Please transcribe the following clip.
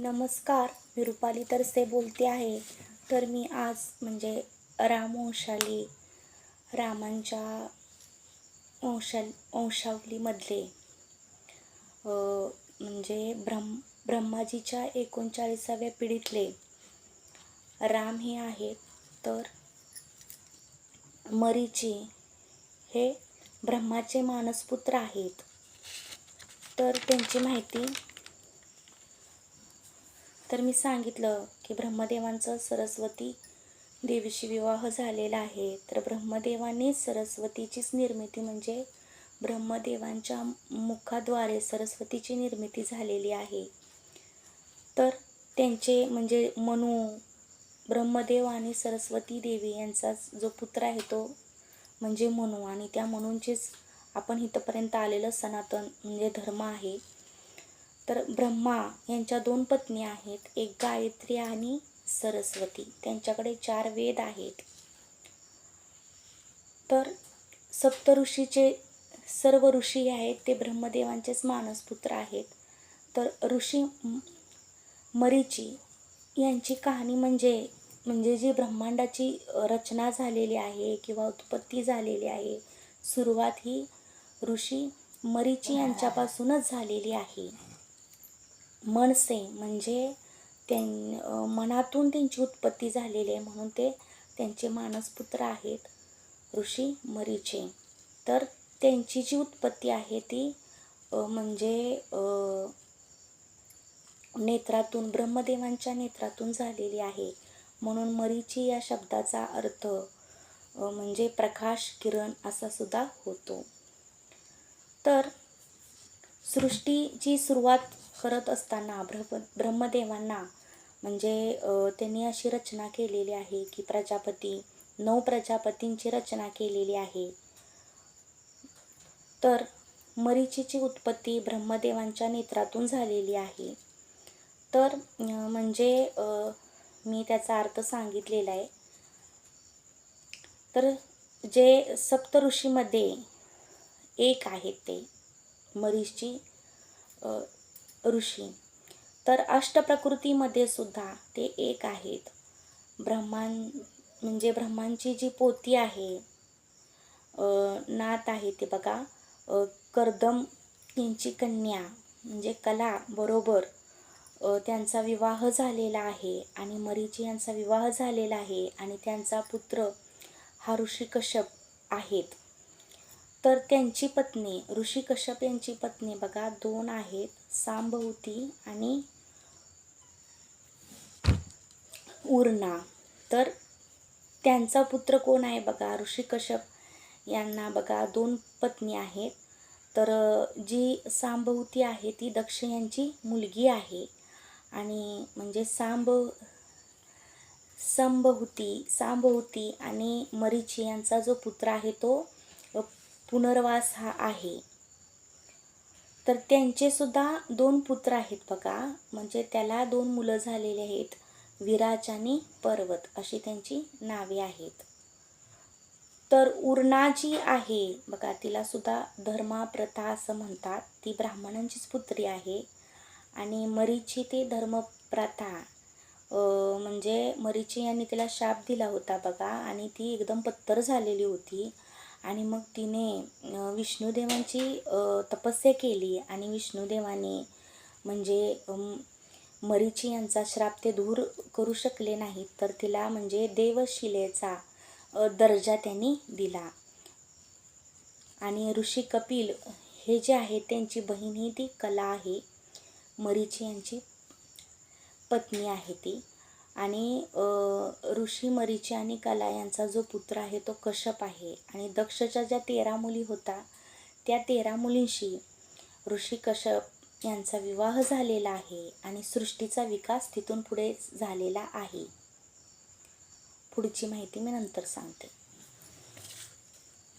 नमस्कार, मी रुपाली तरसे बोलते आहे. तर मी आज रामवंशाली रामांच्या वंशावलीमधले ब्रह्माजीच्या 39व्या पिढीतले राम हे आहेत. तर मरीची हे ब्रह्माचे मानसपुत्र आहेत. तर त्यांची माहिती तर मी सांगितलं की ब्रह्मदेवांचा सरस्वती देवीशी विवाह झालेला आहे. तर ब्रह्मदेवांनी सरस्वतीचीच निर्मिती ब्रह्मदेवांच्या मुखाद्वारे सरस्वतीची निर्मिती झालेली आहे. तर त्यांचे मनु, ब्रह्मदेव आणि सरस्वती देवी यांचा जो पुत्र आहे तो मनु, आणि त्या मनुंचीच आपण इथपर्यंत आलेलं सनातन धर्म आहे. तर ब्रह्मा यांच्या 2 पत्नी आहेत, एक गायत्री आणि सरस्वती. त्यांच्याकडे 4 वेद आहेत. तर सप्तऋषीचे सर्व ऋषी आहेत ते ब्रह्मदेवांचेच मानसपुत्र आहेत. तर ऋषी मरीची यांची कहाणी जी ब्रह्मांडाची रचना झालेली आहे किंवा उत्पत्ती झालेली आहे, सुरुवात ही ऋषी मरीची यांच्यापासूनच झालेली आहे. मनसे मनातून त्यांची उत्पत्ती झालेली आहे, म्हणून ते त्यांचे मानसपुत्र आहेत ऋषी मरीचे. तर त्यांची जी उत्पत्ती आहे ती नेत्रातून, ब्रह्मदेवांच्या नेत्रातून झालेली आहे. म्हणून मरीची या शब्दाचा अर्थ प्रकाश, किरण असा सुद्धा होतो. तर सृष्टीची सुरुवात करत असताना ब्रह्मदेवांना त्यांनी अशी रचना केलेली आहे की 9 प्रजापतींची रचना केलेली आहे. तर मरीचीची उत्पत्ती ब्रह्मदेवांच्या नेत्रातून झालेली आहे. तर मी त्याचा अर्थ सांगितलेला आहे. तर जे सप्तऋषीमध्ये एक आहेत ते मरीची ऋषी. तर अष्टप्रकृतीमध्ये सुद्धा ते एक आहेत. ब्रह्मांची जी पोती आहे, नात आहे ते बघा, कर्दम यांची कन्या कला बरोबर त्यांचा विवाह झालेला आहे आणि मरीची यांचा विवाह झालेला आहे आणि त्यांचा पुत्र हा ऋषी कश्यप आहेत. तर त्यांची पत्नी ऋषी कश्यप यांची पत्नी बघा 2 आहेत, सांबहुती आणि उर्ना. तर त्यांचा पुत्र कोण आहे बघा, ऋषी कश्यप यांना बघा 2 पत्नी आहेत. तर जी सांबहुती आहे ती दक्ष यांची मुलगी आहे आणि सांबहुती आणि मरीची यांचा जो पुत्र आहे तो पुनर्वास हा आहे. तर त्यांचे सुद्धा 2 पुत्र आहेत बघा, त्याला 2 मुलं झालेली आहेत, विराज आणि पर्वत अशी त्यांची नावे आहेत. तर उर्ना जी आहे बघा, तिला सुद्धा धर्मा प्रथा असं म्हणतात. ती ब्राह्मणांचीच पुत्री आहे. आणि मरीची ते धर्मप्रथा मरीची यांनी तिला शाप दिला होता बघा, आणि ती एकदम पत्तर झालेली होती. आणि मग तिने विष्णुदेवांची तपस्या केली आणि विष्णुदेवाने मरीची यांचा श्राप ते दूर करू शकले नाहीत. तर तिला देवशिलेचा दर्जा त्यांनी दिला. आणि ऋषी कपिल हे जे आहे त्यांची बहीण ही ती कला आहे, मरीची यांची पत्नी आहे ती. आणि ऋषी मरीची आणि कला यांचा जो पुत्र आहे तो कश्यप आहे. आणि दक्षच्या ज्या 13 मुली होता त्या 13 मुलींशी ऋषी कश्यप यांचा विवाह झालेला आहे आणि सृष्टीचा विकास तिथून पुढे झालेला आहे. पुढची माहिती मी नंतर सांगते.